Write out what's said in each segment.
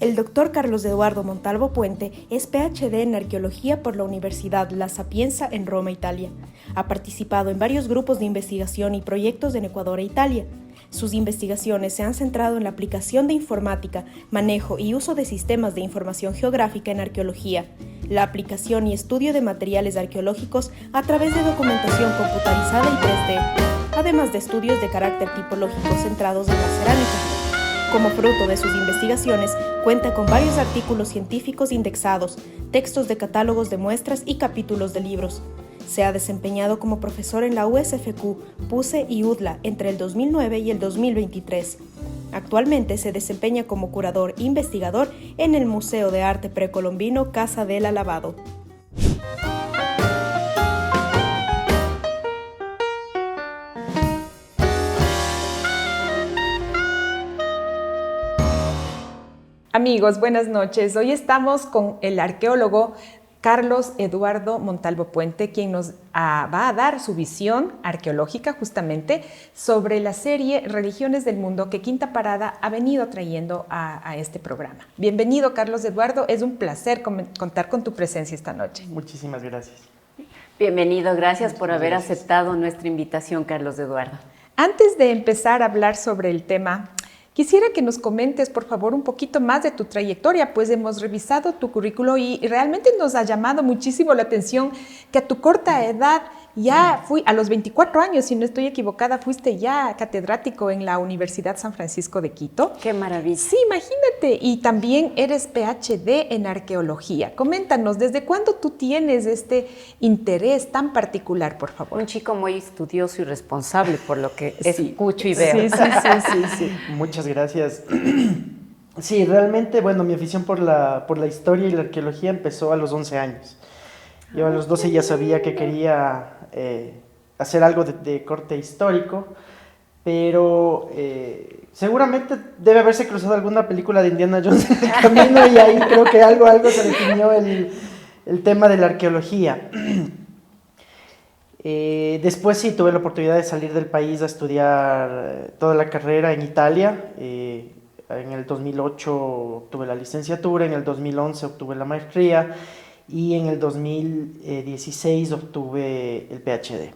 El doctor Carlos Eduardo Montalvo Puente es PhD en Arqueología por la Universidad La Sapienza en Roma, Italia. Ha participado en varios grupos de investigación y proyectos en Ecuador e Italia. Sus investigaciones se han centrado en la aplicación de informática, manejo y uso de sistemas de información geográfica en arqueología, la aplicación y estudio de materiales arqueológicos a través de documentación computarizada y 3D, además de estudios de carácter tipológico centrados en la cerámica. Como fruto de sus investigaciones, cuenta con varios artículos científicos indexados, textos de catálogos de muestras y capítulos de libros. Se ha desempeñado como profesor en la USFQ, PUCE y UDLA entre el 2009 y el 2023. Actualmente se desempeña como curador e investigador en el Museo de Arte Precolombino Casa del Alabado. Amigos, buenas noches. Hoy estamos con el arqueólogo Carlos Eduardo Montalvo Puente, quien nos va a dar su visión arqueológica justamente sobre la serie Religiones del Mundo que Quinta Parada ha venido trayendo a este programa. Bienvenido, Carlos Eduardo. Es un placer contar con tu presencia esta noche. Muchísimas gracias. Bienvenido, gracias por haber aceptado nuestra invitación, Carlos Eduardo. Antes de empezar a hablar sobre el tema, quisiera que nos comentes, por favor, un poquito más de tu trayectoria, pues hemos revisado tu currículo y realmente nos ha llamado muchísimo la atención que a tu corta edad, a los 24 años, si no estoy equivocada, fuiste ya catedrático en la Universidad San Francisco de Quito. ¡Qué maravilla! Sí, imagínate, y también eres PhD en arqueología. Coméntanos, ¿desde cuándo tú tienes este interés tan particular, por favor? Un chico muy estudioso y responsable, por lo que escucho y veo. Sí. Muchas gracias. Sí, realmente, bueno, mi afición por la historia y la arqueología empezó a los 11 años. Yo a los 12 ya sabía que quería hacer algo de corte histórico, pero seguramente debe haberse cruzado alguna película de Indiana Jones en el camino y ahí creo que algo se definió el tema de la arqueología. Después sí tuve la oportunidad de salir del país a estudiar toda la carrera en Italia. En el 2008 obtuve la licenciatura, en el 2011 obtuve la maestría y en el 2016 obtuve el PhD.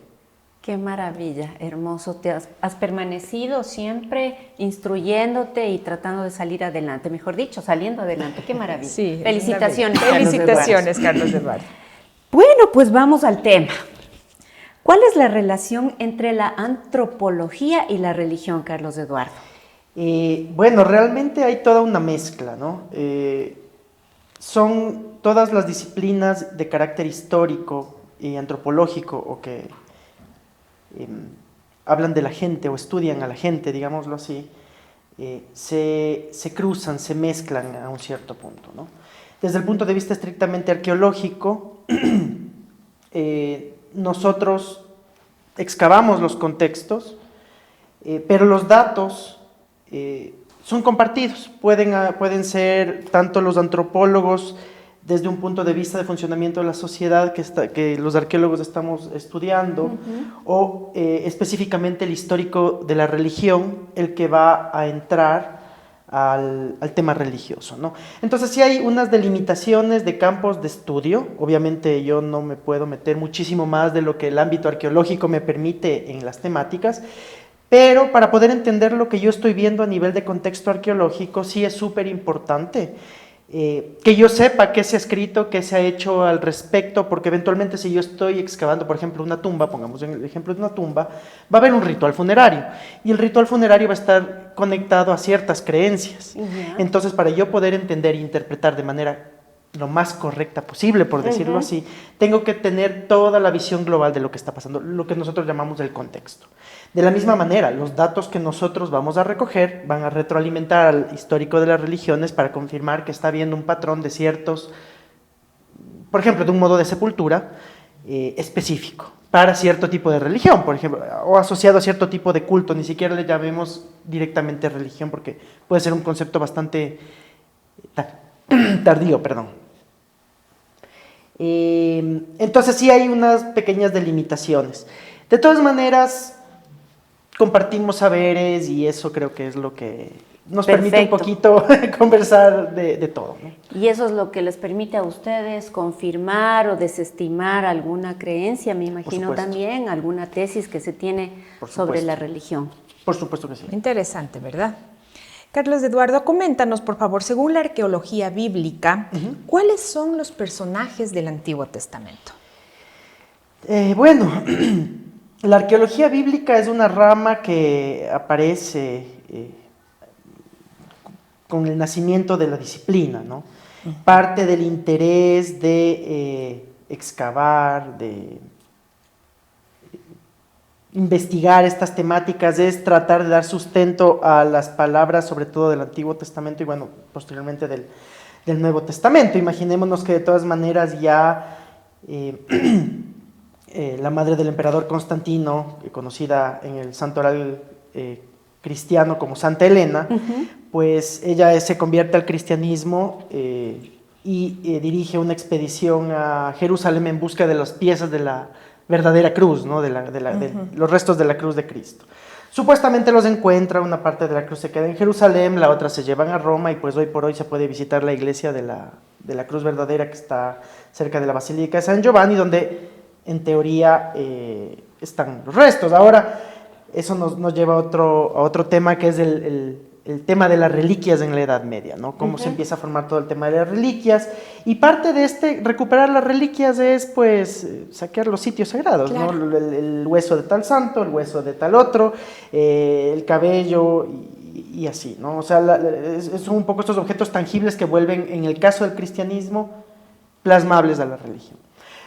¡Qué maravilla! Hermoso. Te has permanecido siempre instruyéndote y tratando de salir adelante. Mejor dicho, saliendo adelante. ¡Qué maravilla! Sí, felicitaciones, Felicitaciones, Carlos Eduardo. Bueno, pues vamos al tema. ¿Cuál es la relación entre la antropología y la religión, Carlos Eduardo? Bueno, realmente hay toda una mezcla, ¿no? Son todas las disciplinas de carácter histórico y antropológico o que hablan de la gente o estudian a la gente, digámoslo así, se cruzan, se mezclan a un cierto punto, ¿no? Desde el punto de vista estrictamente arqueológico, nosotros excavamos los contextos, pero los datos son compartidos. Pueden ser tanto los antropólogos desde un punto de vista de funcionamiento de la sociedad que los arqueólogos estamos estudiando, o específicamente el histórico de la religión, el que va a entrar al tema religioso, ¿no? Entonces sí hay unas delimitaciones de campos de estudio. Obviamente yo no me puedo meter muchísimo más de lo que el ámbito arqueológico me permite en las temáticas, pero para poder entender lo que yo estoy viendo a nivel de contexto arqueológico sí es súper importante que yo sepa qué se ha escrito, qué se ha hecho al respecto, porque eventualmente si yo estoy excavando, por ejemplo, una tumba, pongamos el ejemplo de una tumba, va a haber un ritual funerario, y el ritual funerario va a estar conectado a ciertas creencias. Entonces, para yo poder entender e interpretar de manera lo más correcta posible, por decirlo así, tengo que tener toda la visión global de lo que está pasando, lo que nosotros llamamos el contexto. De la misma manera, los datos que nosotros vamos a recoger van a retroalimentar al histórico de las religiones para confirmar que está habiendo un patrón de ciertos, por ejemplo, de un modo de sepultura específico para cierto tipo de religión, por ejemplo, o asociado a cierto tipo de culto. Ni siquiera le llamemos directamente religión porque puede ser un concepto bastante tardío, perdón. Entonces sí hay unas pequeñas delimitaciones. De todas maneras, compartimos saberes y eso creo que es lo que nos permite un poquito conversar de todo, ¿no? Y eso es lo que les permite a ustedes confirmar o desestimar alguna creencia, me imagino también, alguna tesis que se tiene sobre la religión. Por supuesto que sí. Interesante, ¿verdad? Carlos Eduardo, coméntanos, por favor, según la arqueología bíblica, ¿cuáles son los personajes del Antiguo Testamento? Bueno, la arqueología bíblica es una rama que aparece con el nacimiento de la disciplina, ¿no? Parte del interés de excavar, de investigar estas temáticas es tratar de dar sustento a las palabras, sobre todo del Antiguo Testamento y bueno, posteriormente del Nuevo Testamento. Imaginémonos que de todas maneras ya la madre del emperador Constantino, conocida en el santoral cristiano como Santa Elena, pues ella se convierte al cristianismo y dirige una expedición a Jerusalén en busca de las piezas de la verdadera cruz, ¿no? de los restos de la cruz de Cristo. Supuestamente los encuentra, una parte de la cruz se queda en Jerusalén, la otra se llevan a Roma y pues hoy por hoy se puede visitar la iglesia de la cruz verdadera que está cerca de la Basílica de San Giovanni, donde en teoría están los restos. Ahora, eso nos lleva a otro tema que es el tema de las reliquias en la Edad Media, ¿no? Cómo se empieza a formar todo el tema de las reliquias, y parte de recuperar las reliquias es, pues, saquear los sitios sagrados, claro, ¿no? El hueso de tal santo, el hueso de tal otro, el cabello, y así, ¿no? O sea, son un poco estos objetos tangibles que vuelven, en el caso del cristianismo, plasmables a la religión.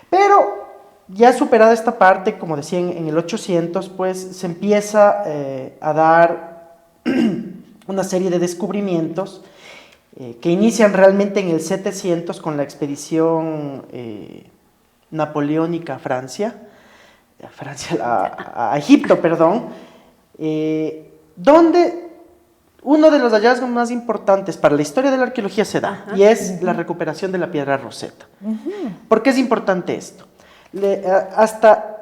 Pero ya superada esta parte, como decía, en el 800, pues, se empieza a dar una serie de descubrimientos que inician realmente en el 700 con la expedición napoleónica a Francia, a Egipto, perdón, donde uno de los hallazgos más importantes para la historia de la arqueología se da, y es la recuperación de la piedra Rosetta. ¿Por qué es importante esto? Hasta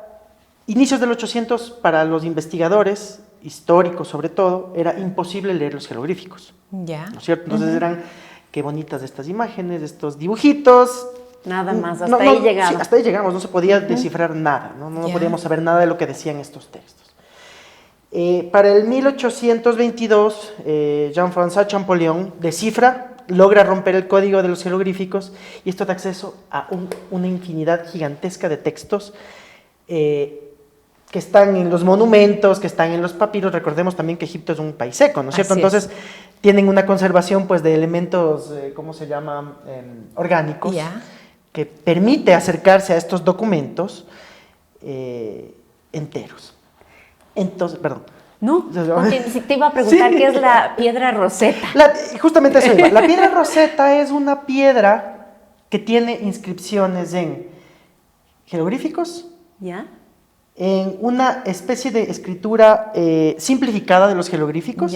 inicios del 800, para los investigadores históricos sobre todo, era imposible leer los jeroglíficos, ¿no es cierto? Entonces eran, qué bonitas estas imágenes, estos dibujitos. Nada más, hasta ahí llegamos. Sí, hasta ahí llegamos, no se podía descifrar nada, no podíamos saber nada de lo que decían estos textos. Para el 1822, Jean-François Champollion descifra, logra romper el código de los jeroglíficos, y esto da acceso a una infinidad gigantesca de textos que están en los monumentos, que están en los papiros. Recordemos también que Egipto es un país seco, ¿no es cierto? Entonces tienen una conservación, pues, de elementos, ¿cómo se llaman? Orgánicos, que permite acercarse a estos documentos enteros. Entonces, perdón. No, porque te iba a preguntar qué es la piedra Rosetta. Justamente eso iba. La piedra Rosetta es una piedra que tiene inscripciones en jeroglíficos, en una especie de escritura simplificada de los jeroglíficos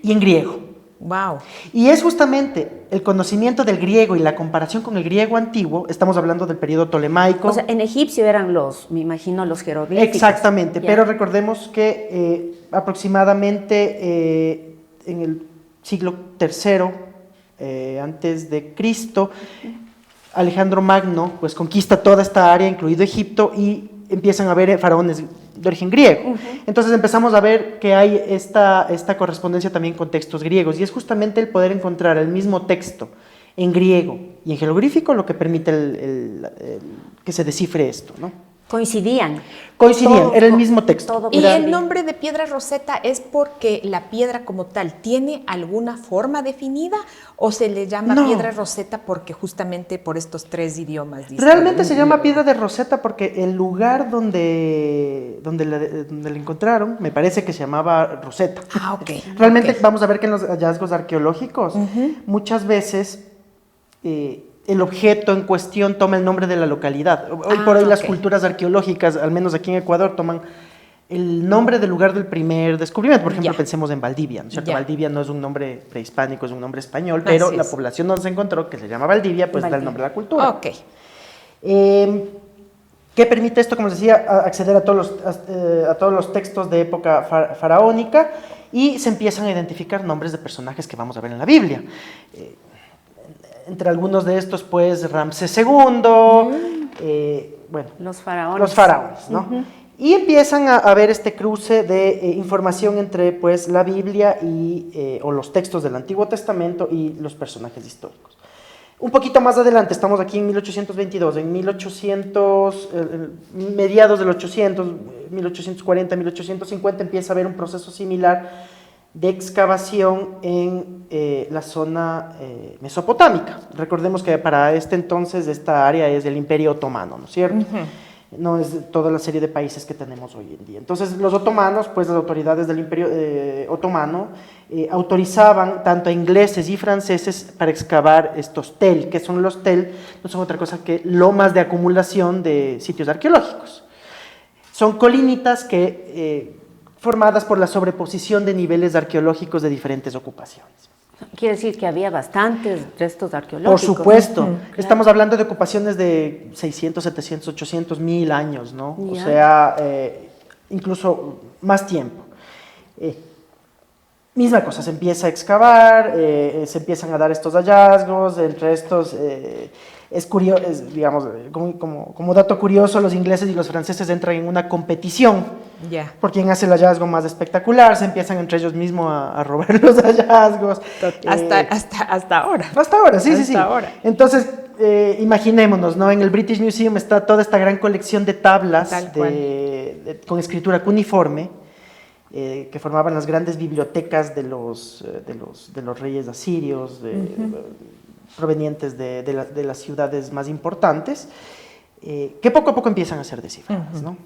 y en griego. Wow. Y es justamente el conocimiento del griego y la comparación con el griego antiguo, estamos hablando del periodo tolemaico. O sea, en egipcio eran me imagino, los jeroglíficos. Exactamente, pero recordemos que aproximadamente en el siglo III antes de Cristo, Alejandro Magno pues conquista toda esta área, incluido Egipto, y empiezan a haber faraones de origen griego. Entonces empezamos a ver que hay esta correspondencia también con textos griegos, y es justamente el poder encontrar el mismo texto en griego y en jeroglífico lo que permite que se descifre esto, ¿no? Coincidían, era el mismo texto. ¿Y el nombre de piedra Rosetta es porque la piedra como tal tiene alguna forma definida, o se le llama piedra Rosetta porque justamente por estos tres idiomas? Realmente se llama piedra de Rosetta porque el lugar donde la encontraron, me parece que se llamaba Rosetta. Realmente vamos a ver que en los hallazgos arqueológicos muchas veces el objeto en cuestión toma el nombre de la localidad. Hoy por hoy las culturas arqueológicas, al menos aquí en Ecuador, toman el nombre del lugar del primer descubrimiento. Por ejemplo, pensemos en Valdivia, ¿no es cierto? Valdivia no es un nombre prehispánico, es un nombre español, pero la población donde se encontró, que se llama Valdivia, pues da el nombre de la cultura. ¿Qué permite esto? Como les decía, acceder a todos los textos de época faraónica, y se empiezan a identificar nombres de personajes que vamos a ver en la Biblia. Entre algunos de estos, pues, Ramsés II, bueno, los faraones. Los faraones, ¿no? Y empiezan a ver este cruce de información entre, pues, la Biblia o los textos del Antiguo Testamento y los personajes históricos. Un poquito más adelante, estamos aquí en 1822, en 1800, mediados del 800, 1840, 1850, empieza a haber un proceso similar de excavación en la zona mesopotámica. Recordemos que para este entonces esta área es del Imperio Otomano, ¿no es cierto? No es toda la serie de países que tenemos hoy en día. Entonces los otomanos, pues las autoridades del Imperio Otomano autorizaban tanto a ingleses y franceses para excavar estos tel. ¿Qué son los tel? No son otra cosa que lomas de acumulación de sitios arqueológicos. Son colinitas que formadas por la sobreposición de niveles arqueológicos de diferentes ocupaciones. Quiere decir que había bastantes restos arqueológicos. Por supuesto. Claro. Estamos hablando de ocupaciones de 600, 700, 800, 1000 años, ¿no? Ya. O sea, incluso más tiempo. Misma cosa, se empieza a excavar, se empiezan a dar estos hallazgos, entre estos, es curioso, digamos, como dato curioso, los ingleses y los franceses entran en una competición por quien hace el hallazgo más espectacular, se empiezan entre ellos mismos a robar los hallazgos. Hasta ahora. Hasta ahora, sí, hasta sí. Ahora. Entonces, imaginémonos, ¿no? En el British Museum está toda esta gran colección de tablas con escritura cuneiforme, que formaban las grandes bibliotecas de los reyes asirios, provenientes de las ciudades más importantes, que poco a poco empiezan a ser descifradas, ¿no?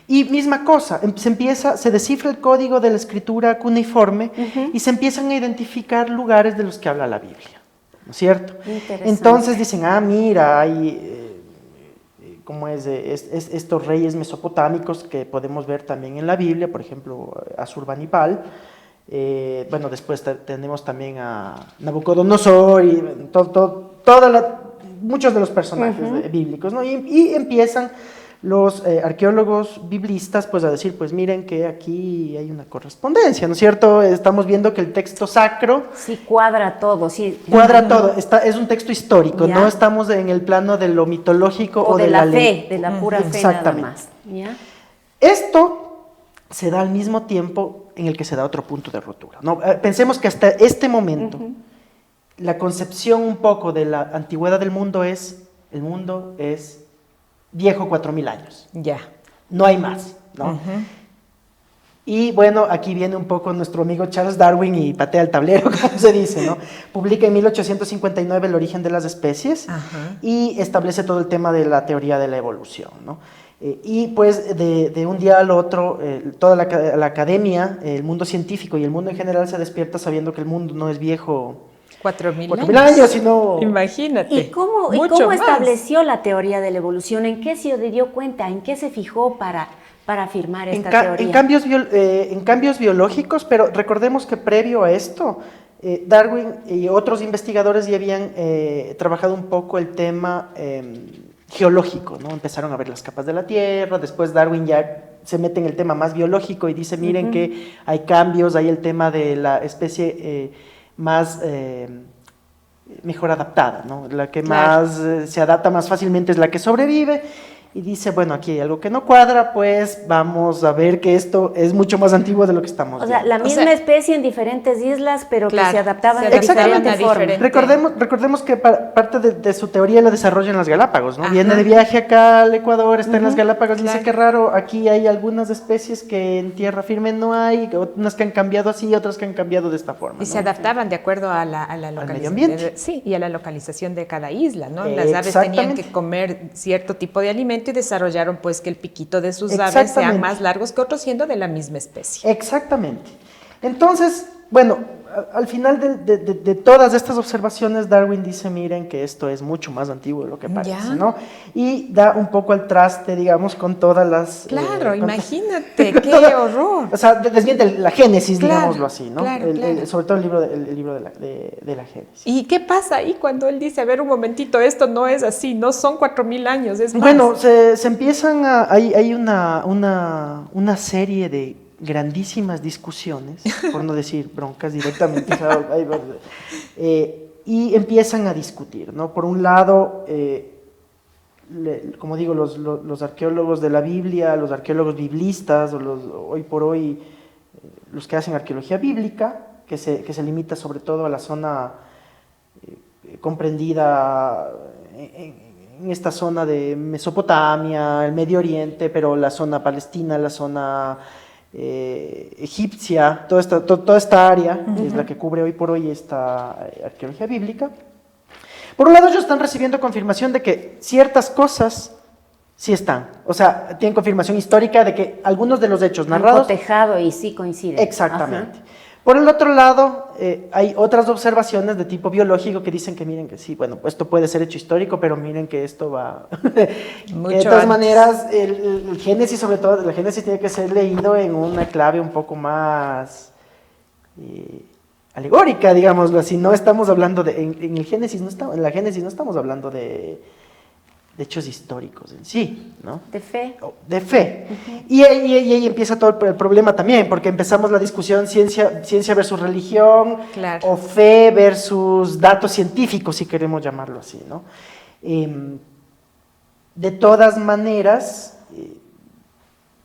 Y misma cosa, se descifra el código de la escritura cuneiforme y se empiezan a identificar lugares de los que habla la Biblia, ¿no es cierto? Entonces dicen, mira, hay como estos reyes mesopotámicos que podemos ver también en la Biblia, por ejemplo, Asurbanipal. Bueno, después tenemos también a Nabucodonosor y muchos de los personajes bíblicos, ¿no? Y empiezan los arqueólogos biblistas pues a decir, pues miren que aquí hay una correspondencia, ¿no es cierto? Estamos viendo que el texto sacro... Sí, cuadra todo, sí. Cuadra todo, es un texto histórico, Ya. No estamos en el plano de lo mitológico O de la fe, ley. de la pura fe Exactamente. nada más. ¿Ya? Esto se da al mismo tiempo en el que se da otro punto de ruptura, ¿no? Pensemos que hasta este momento la concepción un poco de la antigüedad del mundo es, el mundo es viejo 4000 años. Ya. No hay más, ¿no? Y bueno, aquí viene un poco nuestro amigo Charles Darwin y patea el tablero, como se dice, ¿no? Publica en 1859 El origen de las especies y establece todo el tema de la teoría de la evolución, ¿no? Y pues de un día al otro, toda la academia, el mundo científico y el mundo en general se despierta sabiendo que el mundo no es viejo 4000 años, sino... Imagínate. ¿Y cómo más. estableció la teoría de la evolución? ¿En qué se dio cuenta? ¿En qué se fijó para afirmar esta teoría? En cambios biológicos, pero recordemos que previo a esto, Darwin y otros investigadores ya habían trabajado un poco el tema geológico, ¿no? Empezaron a ver las capas de la Tierra, después Darwin ya se mete en el tema más biológico y dice, miren que hay cambios, hay el tema de la especie más mejor adaptada, ¿no? La que más se adapta más fácilmente es la que sobrevive, y dice, bueno, aquí hay algo que no cuadra, pues vamos a ver que esto es mucho más antiguo de lo que estamos viendo. O sea, la misma especie en diferentes islas, pero que se adaptaban de Exactamente. diferente forma. Recordemos que parte de su teoría la desarrolla en las Galápagos, ¿no? Viene de viaje acá al Ecuador, está en las Galápagos, dice que raro, aquí hay algunas especies que en tierra firme no hay, unas que han cambiado así, otras que han cambiado de esta forma, Y ¿no? se adaptaban de acuerdo a la localización. medio ambiente. Sí, y a la localización de cada isla, ¿no? Las aves tenían que comer cierto tipo de alimento y desarrollaron pues que el piquito de sus aves sean más largos que otros siendo de la misma especie. Exactamente. Entonces, bueno, al final de todas estas observaciones, Darwin dice, miren que esto es mucho más antiguo de lo que parece, ¿no? Y da un poco al traste, digamos, con todas las... Claro, imagínate, qué horror. O sea, desmiente la Génesis, digámoslo así, ¿no? Claro. Sobre todo el libro de la Génesis. ¿Y qué pasa ahí cuando él dice, a ver, un momentito, esto no es así, no son 4000 años, es más? Bueno, se empiezan hay una serie de grandísimas discusiones, por no decir broncas directamente, o sea, y empiezan a discutir, ¿no? Por un lado, como digo, los arqueólogos de la Biblia, los arqueólogos biblistas, o hoy por hoy los que hacen arqueología bíblica, que se limita sobre todo a la zona comprendida en esta zona de Mesopotamia, el Medio Oriente, pero la zona palestina, la zona egipcia, toda esta área es la que cubre hoy por hoy esta arqueología bíblica. Por un lado, ellos están recibiendo confirmación de que ciertas cosas sí están, o sea, tienen confirmación histórica de que algunos de los hechos narrados... Han cotejado y sí coinciden. Exactamente. Ajá. Por el otro lado, hay otras observaciones de tipo biológico que dicen que miren que sí, bueno, pues esto puede ser hecho histórico, pero miren que esto va... de todas maneras, el Génesis, sobre todo, el Génesis tiene que ser leído en una clave un poco más alegórica, digámoslo así. No estamos hablando de... En el Génesis no estamos, en la Génesis no estamos hablando de hechos históricos en sí, ¿no? De fe. De fe. Y ahí empieza todo el problema también, porque empezamos la discusión ciencia versus religión, claro, o fe versus datos científicos, si queremos llamarlo así, ¿no? De todas maneras,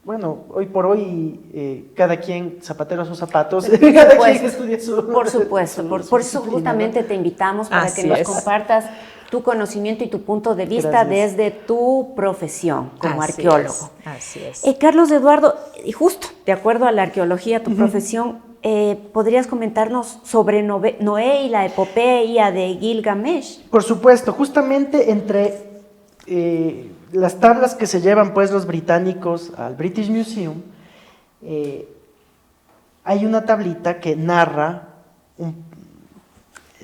bueno, hoy por hoy, cada quien zapatero a sus zapatos, cada quien estudia su... Por supuesto, por eso justamente, ¿no?, te invitamos para que nos compartas tu conocimiento y tu punto de vista desde tu profesión como arqueólogo. Así es. Carlos Eduardo, y justo de acuerdo a la arqueología, tu profesión, ¿podrías comentarnos sobre Noé y la epopeya de Gilgamesh? Por supuesto, justamente entre las tablas que se llevan pues los británicos al British Museum, hay una tablita que narra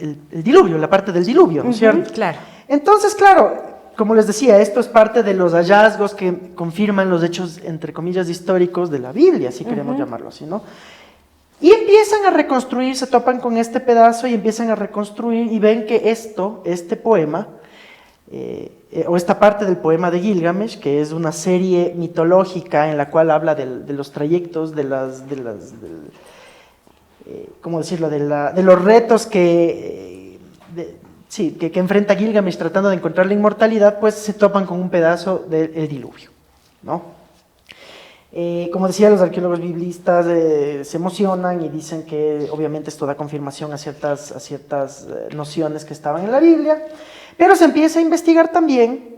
el diluvio, la parte del diluvio, ¿no es cierto? Claro. Entonces, claro, como les decía, esto es parte de los hallazgos que confirman los hechos, entre comillas, históricos de la Biblia, si queremos llamarlo así, ¿no? Y empiezan a reconstruir, se topan con este pedazo y empiezan a reconstruir y ven que este poema, o esta parte del poema de Gilgamesh, que es una serie mitológica en la cual habla de los trayectos, ¿cómo decirlo?, de los retos que enfrenta Gilgamesh tratando de encontrar la inmortalidad, pues se topan con un pedazo del diluvio, ¿no? Como decía, los arqueólogos biblistas se emocionan y dicen que obviamente esto da confirmación a ciertas nociones que estaban en la Biblia, pero se empieza a investigar también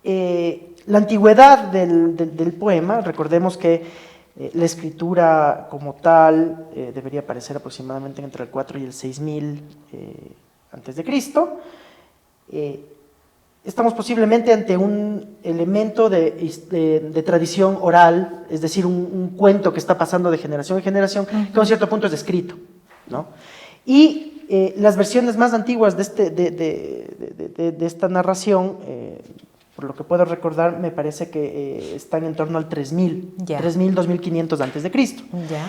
la antigüedad del poema. Recordemos que la escritura como tal debería aparecer aproximadamente entre el 4 y el 6000 antes de Cristo. Estamos posiblemente ante un elemento de tradición oral, es decir, un cuento que está pasando de generación en generación, que a un cierto punto es escrito, ¿no? Y las versiones más antiguas de esta narración, por lo que puedo recordar, me parece que están en torno al 3000, 2500 antes de Cristo. Ya.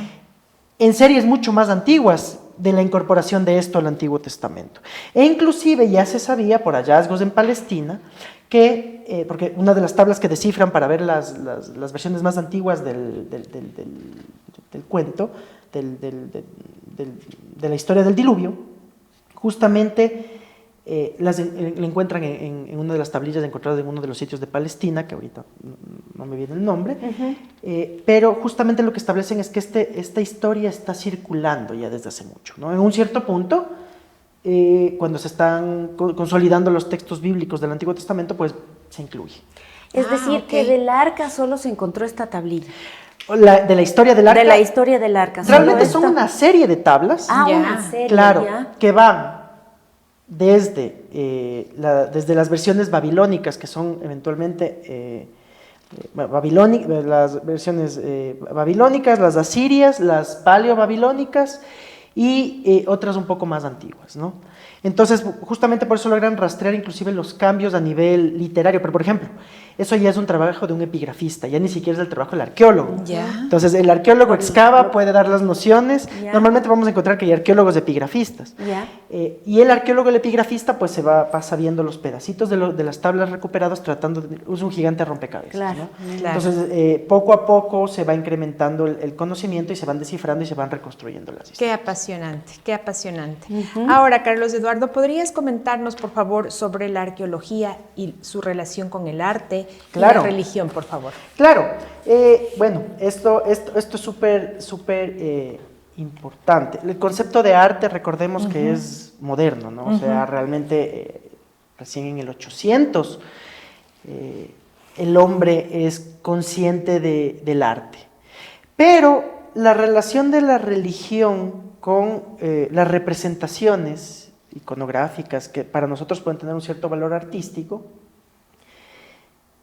En series mucho más antiguas de la incorporación de esto al Antiguo Testamento. E inclusive ya se sabía por hallazgos en Palestina que, porque una de las tablas que descifran para ver las versiones más antiguas del cuento, de la historia del diluvio, justamente la encuentran en una de las tablillas encontradas en uno de los sitios de Palestina, que ahorita no me viene el nombre, pero justamente lo que establecen es que esta historia está circulando ya desde hace mucho, ¿no? En un cierto punto, cuando se están consolidando los textos bíblicos del Antiguo Testamento, pues se incluye. Es decir, que del arca solo se encontró esta tablilla. De la historia del arca. De la historia del arca. Realmente son una serie de tablas. Una serie, claro, que van desde las versiones babilónicas, que son eventualmente las versiones babilónicas, las asirias, las paleobabilónicas y otras un poco más antiguas, ¿no? Entonces, justamente por eso logran rastrear inclusive los cambios a nivel literario. Pero, por ejemplo, eso ya es un trabajo de un epigrafista, ya ni siquiera es el trabajo del arqueólogo. Ya. Entonces, el arqueólogo excava, puede dar las nociones. Ya. Normalmente vamos a encontrar que hay arqueólogos epigrafistas. Ya. Y el arqueólogo, el epigrafista, pues pasa viendo los pedacitos de las tablas recuperadas, es un gigante rompecabezas. Claro, ¿no? claro. Entonces, poco a poco se va incrementando el conocimiento y se van descifrando y se van reconstruyendo las historias. Qué apasionante, qué apasionante. Ahora, Carlos Eduardo, ¿podrías comentarnos, por favor, sobre la arqueología y su relación con el arte y la Claro. religión, por favor? Claro, bueno, esto es súper importante. El concepto de arte, recordemos que es moderno, ¿no? O sea, realmente recién en el 800 el hombre es consciente del arte. Pero la relación de la religión con las representaciones iconográficas, que para nosotros pueden tener un cierto valor artístico,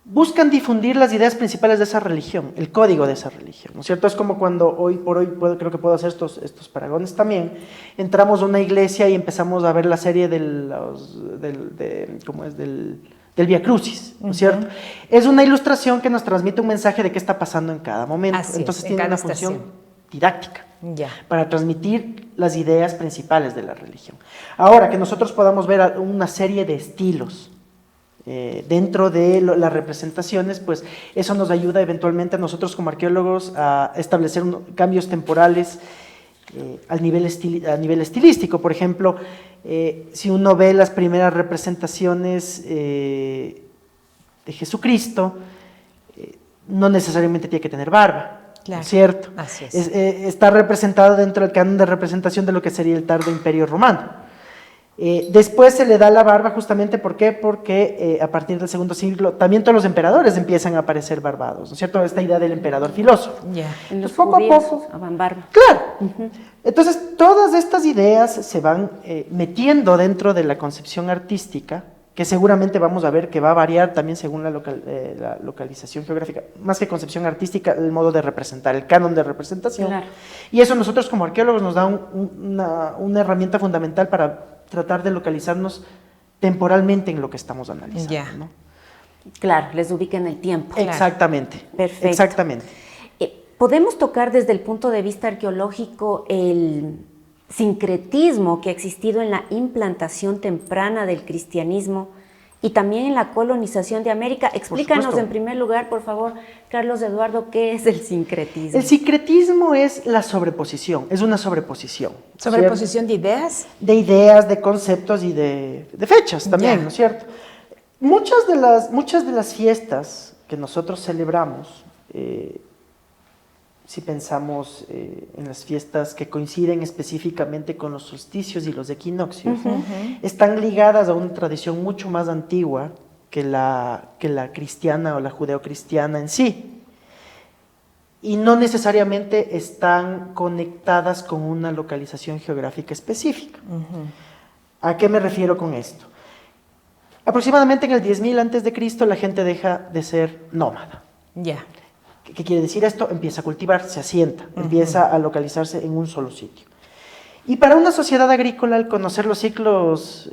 buscan difundir las ideas principales de esa religión, el código de esa religión, ¿no es cierto? Es como cuando hoy por hoy, creo que puedo hacer estos paragones también, entramos a una iglesia y empezamos a ver la serie del Vía Crucis, ¿no es cierto? Es una ilustración que nos transmite un mensaje de qué está pasando en cada momento. Así es, entonces en tiene cada una función estación. didáctica Ya. para transmitir las ideas principales de la religión. Ahora, que nosotros podamos ver una serie de estilos dentro de las representaciones, pues eso nos ayuda eventualmente a nosotros como arqueólogos a establecer cambios temporales a nivel estilístico. Por ejemplo, si uno ve las primeras representaciones de Jesucristo, no necesariamente tiene que tener barba. Claro, ¿Cierto? así es. Está representado dentro del canon de representación de lo que sería el tardo imperio romano. Después se le da la barba justamente, ¿por qué? Porque a partir del segundo siglo también todos los emperadores empiezan a aparecer barbados, ¿no es cierto? Esta idea del emperador filósofo. Ya. En los Pues poco a judíos poco. usaban barba. Claro. Entonces, todas estas ideas se van metiendo dentro de la concepción artística, que seguramente vamos a ver que va a variar también según la localización geográfica, más que concepción artística, el modo de representar, el canon de representación. Claro. Y eso nosotros como arqueólogos nos da una herramienta fundamental para tratar de localizarnos temporalmente en lo que estamos analizando. Ya. ¿no? Claro, les ubica en el tiempo. Claro. Exactamente. Perfecto. Exactamente. ¿Podemos tocar desde el punto de vista arqueológico el sincretismo que ha existido en la implantación temprana del cristianismo y también en la colonización de América? Explícanos supuesto. en primer lugar, por favor, Carlos Eduardo, ¿qué es el sincretismo? El sincretismo es la sobreposición, es una sobreposición. ¿Sobreposición de ideas? De ideas, de conceptos y de fechas también, Ya. ¿no es cierto? Muchas de las fiestas que nosotros celebramos, si pensamos en las fiestas que coinciden específicamente con los solsticios y los equinoccios, están ligadas a una tradición mucho más antigua que la cristiana o la judeocristiana en sí. Y no necesariamente están conectadas con una localización geográfica específica. ¿A qué me refiero con esto? Aproximadamente en el 10.000 a.C. la gente deja de ser nómada. Ya. ¿Qué quiere decir esto? Empieza a cultivar, se asienta, empieza a localizarse en un solo sitio. Y para una sociedad agrícola, el conocer los ciclos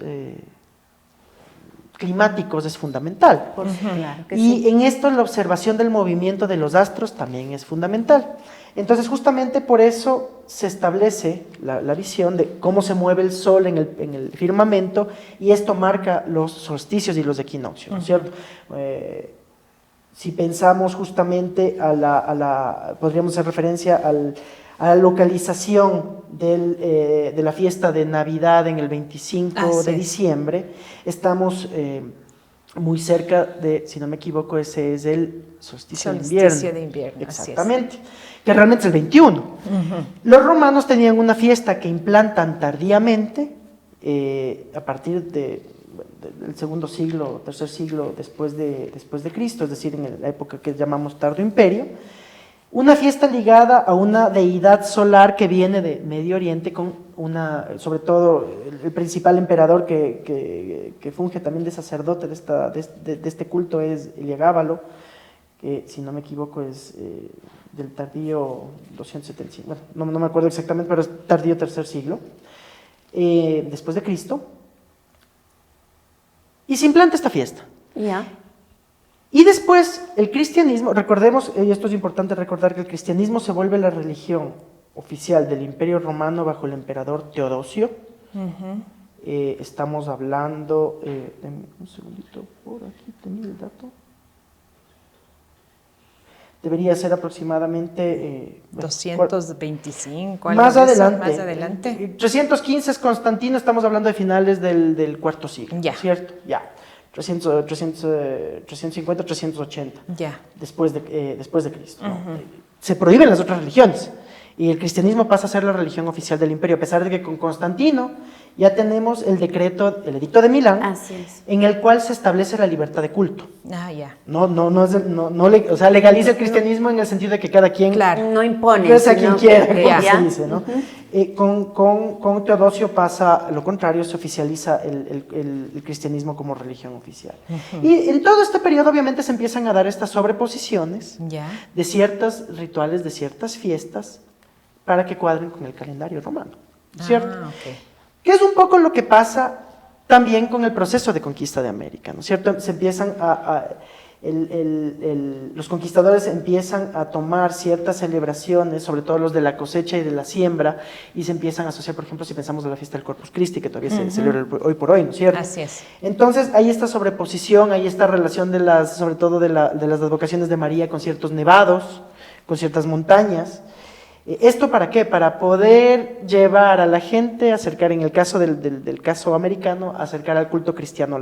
climáticos es fundamental. Claro que Y sí. en esto la observación del movimiento de los astros también es fundamental. Entonces, justamente por eso se establece la visión de cómo se mueve el sol en el firmamento, y esto marca los solsticios y los equinoccios, ¿no es cierto? Si pensamos justamente podríamos hacer referencia a la localización de la fiesta de Navidad en el 25 de diciembre, estamos muy cerca de, si no me equivoco, ese es el solsticio de invierno. Exactamente, que realmente es el 21. Los romanos tenían una fiesta que implantan tardíamente, a partir del segundo siglo, tercer siglo después de Cristo, es decir, en la época que llamamos Tardo Imperio, una fiesta ligada a una deidad solar que viene de Medio Oriente, con sobre todo el principal emperador que funge también de sacerdote de este culto es Heliogábalo, que si no me equivoco es del tardío 275, bueno, no me acuerdo exactamente, pero es tardío tercer siglo, después de Cristo. y se implanta esta fiesta. Ya. Y después el cristianismo, recordemos, y esto es importante recordar, que el cristianismo se vuelve la religión oficial del Imperio Romano bajo el emperador Teodosio. Estamos hablando, denme un segundito, por aquí tenía el dato. Debería ser aproximadamente 225, algo más de eso, adelante. más adelante. 315 es Constantino, estamos hablando de finales del cuarto siglo, Ya. ¿cierto? Ya. 350, 380. Ya. Después de Cristo. ¿No? Se prohíben las otras religiones y el cristianismo pasa a ser la religión oficial del imperio, a pesar de que con Constantino ya tenemos el edicto de Milán, Así es. en el cual se establece la libertad de culto. Ah, ya. O sea, legaliza el cristianismo en el sentido de que cada quien Claro. No impone. reza a quien sino quiera, que como ya. se dice, ¿no? Con Teodosio pasa lo contrario, se oficializa el cristianismo como religión oficial. Y en todo este periodo obviamente se empiezan a dar estas sobreposiciones Ya. de ciertos rituales, de ciertas fiestas, para que cuadren con el calendario romano, ¿cierto? Ah, ok. Que es un poco lo que pasa también con el proceso de conquista de América, ¿no es cierto? Se empiezan los conquistadores empiezan a tomar ciertas celebraciones, sobre todo los de la cosecha y de la siembra, y se empiezan a asociar, por ejemplo, si pensamos en la fiesta del Corpus Christi, que todavía se celebra hoy por hoy, ¿no es cierto? Así es. Entonces, hay esta sobreposición, hay esta relación sobre todo de las advocaciones de María con ciertos nevados, con ciertas montañas. ¿Esto para qué? Para poder llevar a la gente, acercar, en el caso del caso americano, acercar al culto cristiano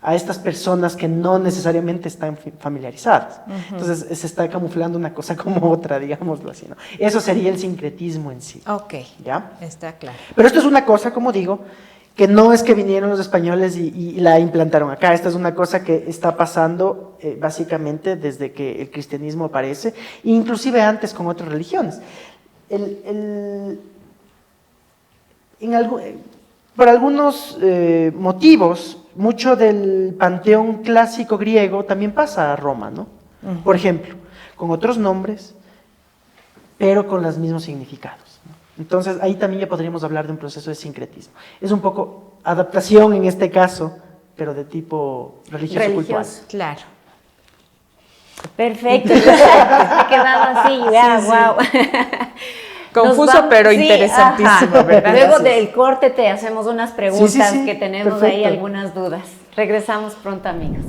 a estas personas que no necesariamente están familiarizadas. Entonces se está camuflando una cosa como otra, digámoslo así, ¿no? Eso sería el sincretismo en sí. Ok. ¿Ya? Está claro. Pero esto es una cosa, como digo, que no es que vinieron los españoles y la implantaron acá. Esta es una cosa que está pasando básicamente desde que el cristianismo aparece, inclusive antes con otras religiones. Por algunos motivos, mucho del panteón clásico griego también pasa a Roma, ¿no? Por ejemplo, con otros nombres, pero con los mismos significados. Entonces, ahí también ya podríamos hablar de un proceso de sincretismo. Es un poco adaptación en este caso, pero de tipo religioso-cultural. Claro. Perfecto. He quedado así, ya, wow. Confuso, pero interesantísimo, ajá. ¿verdad? Luego Así es. del corte te hacemos unas preguntas Sí, que tenemos ahí, perfecto. algunas dudas. Regresamos pronto, amigos.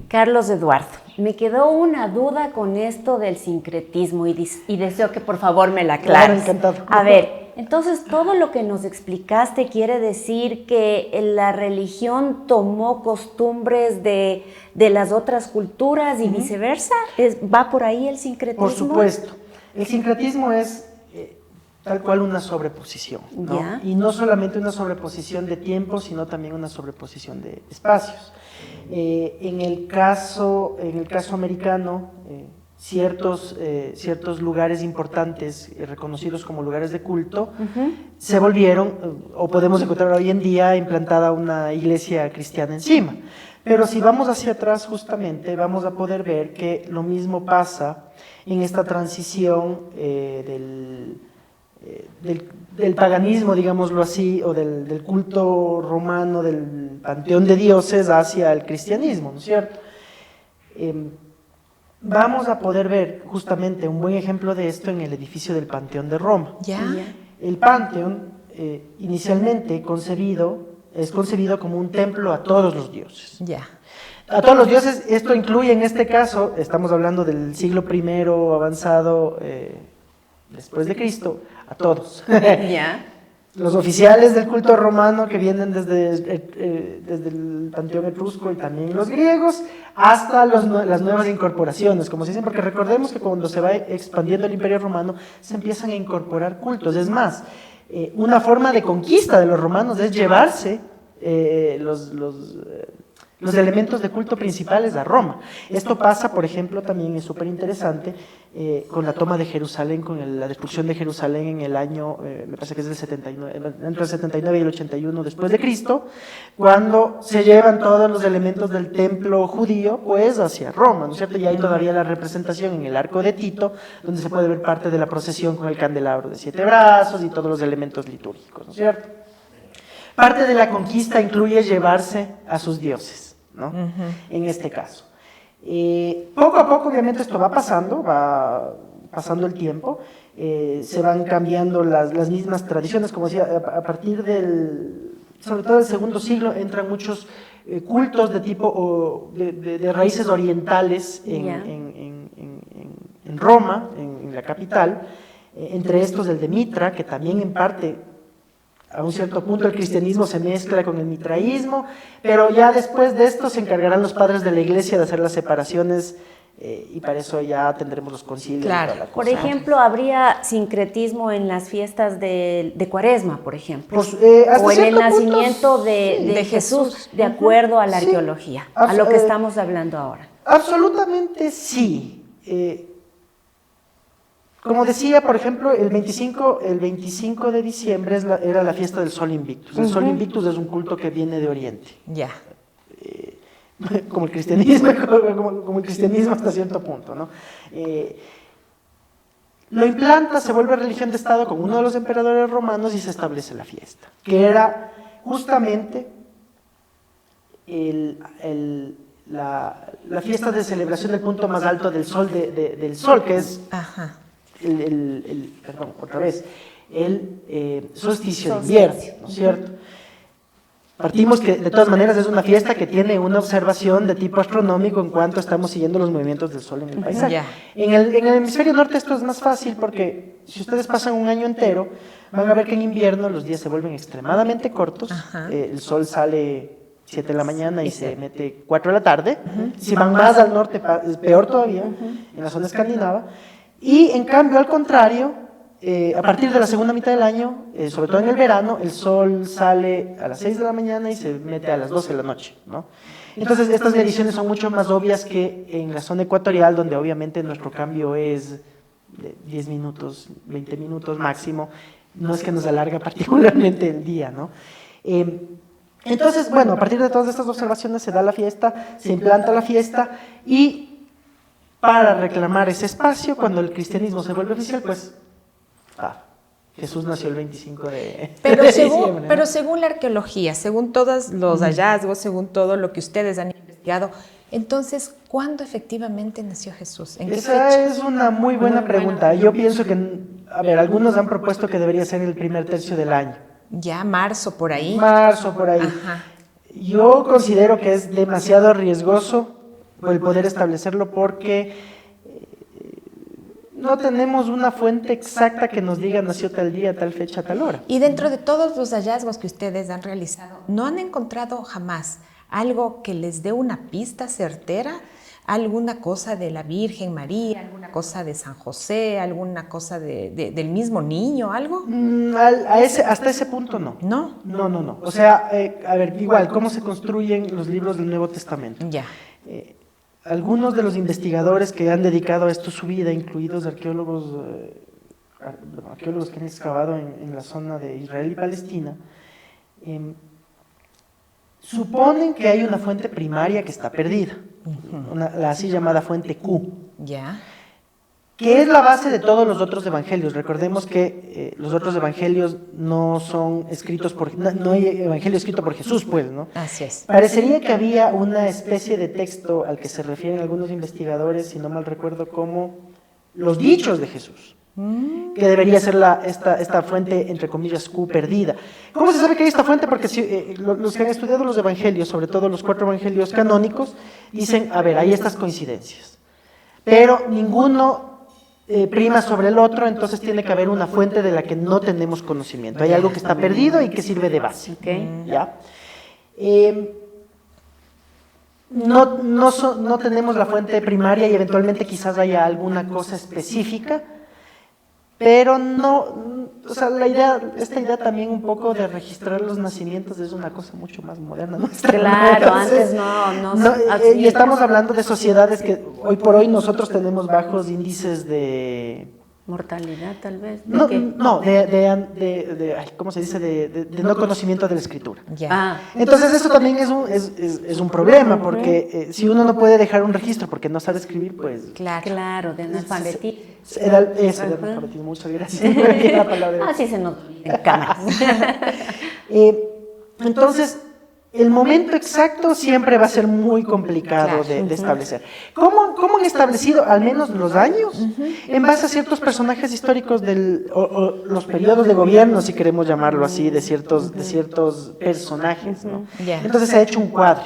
Carlos Eduardo, me quedó una duda con esto del sincretismo y deseo que por favor me la aclares. Claro, encantado. A ver, entonces todo lo que nos explicaste quiere decir que la religión tomó costumbres de las otras culturas y viceversa. ¿Va por ahí el sincretismo? Por supuesto. El sincretismo es tal cual una sobreposición, ¿no? Ya. Y no solamente una sobreposición de tiempo, sino también una sobreposición de espacios. En el caso americano, ciertos lugares importantes reconocidos como lugares de culto se volvieron, o podemos encontrar hoy en día implantada una iglesia cristiana encima. Pero si vamos hacia atrás justamente, vamos a poder ver que lo mismo pasa en esta transición del paganismo, digámoslo así, o del culto romano, del panteón de dioses hacia el cristianismo, ¿no es cierto? Vamos a poder ver justamente un buen ejemplo de esto en el edificio del Panteón de Roma. Ya. El Panteón, inicialmente es concebido como un templo a todos los dioses. Ya. A todos los dioses, esto incluye en este caso, estamos hablando del siglo I avanzado después de Cristo, a todos. Ya. Los oficiales del culto romano que vienen desde el panteón etrusco y también los griegos, hasta las nuevas incorporaciones, como se dicen, porque recordemos que cuando se va expandiendo el imperio romano, se empiezan a incorporar cultos. Es más, una forma de conquista de los romanos es llevarse los elementos de culto principales a Roma. Esto pasa, por ejemplo, también es súper interesante, con la toma de Jerusalén, con la destrucción de Jerusalén en el año, me parece que es del 79, entre el 79 y el 81 después de Cristo, cuando se llevan todos los elementos del templo judío, pues hacia Roma, ¿no es cierto? Y hay todavía la representación en el arco de Tito, donde se puede ver parte de la procesión con el candelabro de 7 brazos y todos los elementos litúrgicos, ¿no es cierto? Parte de la conquista incluye llevarse a sus dioses, ¿no? En este caso. Poco a poco, obviamente, esto va pasando el tiempo, se van cambiando las mismas tradiciones, como decía, a partir sobre todo del segundo siglo, entran muchos cultos de tipo, de raíces orientales en Roma, en la capital, entre estos el de Mitra, que también en parte, a un cierto punto, el cristianismo se mezcla con el mitraísmo, pero ya después de esto se encargarán los padres de la iglesia de hacer las separaciones, y para eso ya tendremos los concilios. Claro. Y toda la cosa. Por ejemplo, ¿habría sincretismo en las fiestas de Cuaresma, por ejemplo? Pues, o en el nacimiento de Jesús, de acuerdo a la arqueología, a lo que estamos hablando ahora. Absolutamente sí. Como decía, por ejemplo, el 25 de diciembre era la fiesta del Sol Invictus. El Sol Invictus es un culto que viene de Oriente. Ya. Como el cristianismo, como el cristianismo hasta cierto punto, ¿no? Lo implanta, se vuelve religión de Estado con uno de los emperadores romanos y se establece la fiesta, que era justamente la fiesta de celebración del punto más alto del sol, del sol, que es perdón, otra vez, el solsticio de invierno, ¿no es cierto? Partimos que de todas maneras es una fiesta que tiene una observación de tipo astronómico en cuanto estamos siguiendo los movimientos del Sol en el paisaje. En el hemisferio norte esto es más fácil porque si ustedes pasan un año entero, van a ver que en invierno los días se vuelven extremadamente cortos, el Sol sale 7 de la mañana y se mete 4 de la tarde, si van más al norte es peor todavía, en la zona escandinava, y en cambio al contrario, a partir de la segunda mitad del año, sobre todo en el verano, el sol sale a las 6 de la mañana y se mete a las 12 de la noche, ¿no? Entonces estas mediciones son mucho más obvias que en la zona ecuatorial, donde obviamente nuestro cambio es de 10 minutos, 20 minutos máximo, no es que nos alarga particularmente el día, ¿no? Entonces, bueno, a partir de todas estas observaciones se da la fiesta, se implanta la fiesta y para reclamar ese espacio, cuando el cristianismo se vuelve oficial, pues Jesús nació el 25 de diciembre, ¿no? Pero según la arqueología, según todos los hallazgos, según todo lo que ustedes han investigado, entonces, ¿cuándo efectivamente nació Jesús? ¿En qué fecha? Esa es una muy buena pregunta. Yo pienso que, a ver, algunos han propuesto que debería ser el primer tercio del año. Ya, marzo, por ahí. Marzo, por ahí. Ajá. Yo considero que es demasiado riesgoso el poder establecerlo porque no tenemos una fuente exacta que nos diga nació tal día, tal fecha, tal hora. Y dentro de todos los hallazgos que ustedes han realizado, ¿no han encontrado jamás algo que les dé una pista certera? ¿Alguna cosa de la Virgen María, alguna cosa de San José, alguna cosa del mismo niño, algo? Hasta ese punto no. ¿No? No. O sea, a ver, igual, ¿cómo se construyen los libros del Nuevo Testamento? Ya. Algunos de los investigadores que han dedicado a esto su vida, incluidos arqueólogos que han excavado en la zona de Israel y Palestina, suponen que hay una fuente primaria que está perdida, la así llamada fuente Q, Ya. que es la base de todos los otros evangelios. Recordemos que los otros evangelios no son escritos no hay evangelio escrito por Jesús, pues, ¿no? Así es. Parecería que había una especie de texto al que se refieren algunos investigadores, si no mal recuerdo, como los dichos de Jesús, que debería ser esta fuente, entre comillas, Q perdida. ¿Cómo se sabe que hay esta fuente? Porque los que han estudiado los evangelios, sobre todo los 4 evangelios canónicos, dicen, a ver, hay estas coincidencias, pero ninguno prima sobre el otro, entonces tiene que haber una fuente de la que no tenemos conocimiento. Hay algo que está perdido y que sirve de base. ¿Ya? No tenemos la fuente primaria y eventualmente quizás haya alguna cosa específica, pero no, o sea, esta idea también un poco de registrar los nacimientos es una cosa mucho más moderna nuestra. Claro, Entonces, antes y estamos hablando de sociedades que hoy por hoy nosotros tenemos bajos índices de... mortalidad, tal vez. No, ay, ¿cómo se dice? De no conocimiento de la escritura. Ya. Entonces eso también es un problema, porque si uno no puede dejar un registro porque no sabe escribir, pues... Claro, de analfabetismo. Eso, de analfabetismo, muchas gracias. La palabra. Así se nos en cámaras. Entonces, el momento exacto siempre va a ser muy complicado de establecer. ¿Cómo han establecido al menos los años? En base a ciertos personajes históricos o los periodos de gobierno, si queremos llamarlo así, de ciertos personajes, ¿no? Yeah. Entonces se ha hecho un cuadro.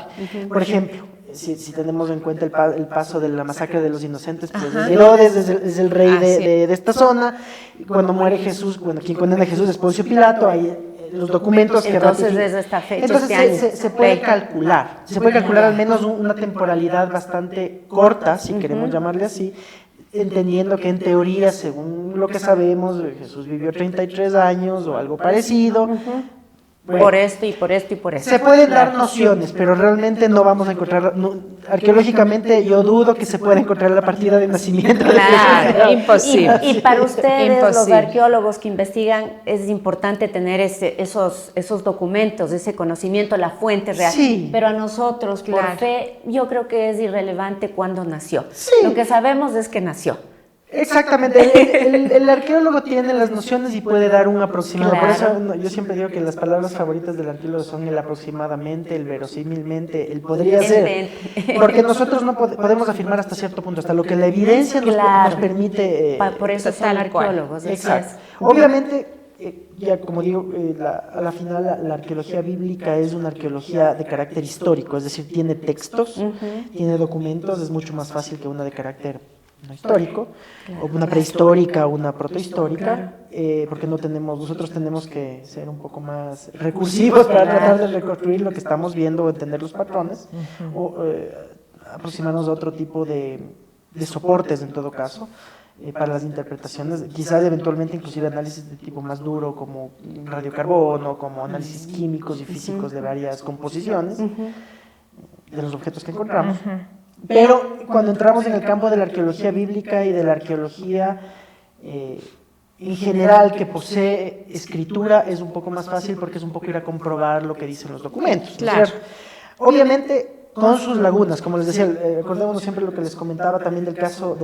Por ejemplo, si tenemos en cuenta el paso de la masacre de los inocentes, pues Herodes es el rey de esta zona. Cuando muere Jesús, quien condena a Jesús es Poncio Pilato, hay los documentos que entonces desde esta fecha, entonces se puede calcular, al menos una temporalidad bastante corta, si queremos llamarle así, entendiendo que en teoría, según lo que sabemos, Jesús vivió 33 años o algo parecido. Bueno, por esto y por esto y por esto. se pueden dar nociones, pero realmente no vamos a encontrar, arqueológicamente yo dudo que se pueda encontrar la partida de nacimiento. Claro, imposible. Y para ustedes, los Imposible. arqueólogos que investigan, es importante tener esos documentos, ese conocimiento, la fuente real. Sí. Pero a nosotros, por Claro. fe, yo creo que es irrelevante cuándo nació. Sí. Lo que sabemos es que nació. Exactamente, el arqueólogo tiene las nociones y puede dar un aproximado. Claro. Por eso yo siempre digo que las palabras favoritas del arqueólogo son el aproximadamente, el verosímilmente, el podría ser. Porque nosotros no podemos afirmar hasta cierto punto, hasta lo que la evidencia nos permite. Por eso son tal cual. arqueólogos. así Exacto. es. Obviamente, ya como digo, a la final la arqueología bíblica es una arqueología de carácter histórico, es decir, tiene textos, tiene documentos, es mucho más fácil que una de carácter no histórico, o una prehistórica o una protohistórica, porque nosotros tenemos que ser un poco más recursivos para tratar de reconstruir lo que estamos viendo o entender los patrones, o aproximarnos a otro tipo de soportes en todo caso, para las interpretaciones, quizás eventualmente inclusive análisis de tipo más duro como radiocarbono, como análisis químicos y físicos de varias composiciones de los objetos que encontramos. Pero cuando entramos en el campo de la arqueología bíblica y de la arqueología en general que posee escritura, es un poco más fácil porque es un poco ir a comprobar lo que dicen los documentos. Claro. Obviamente con sus lagunas, como les decía, acordémonos siempre lo que les comentaba también del caso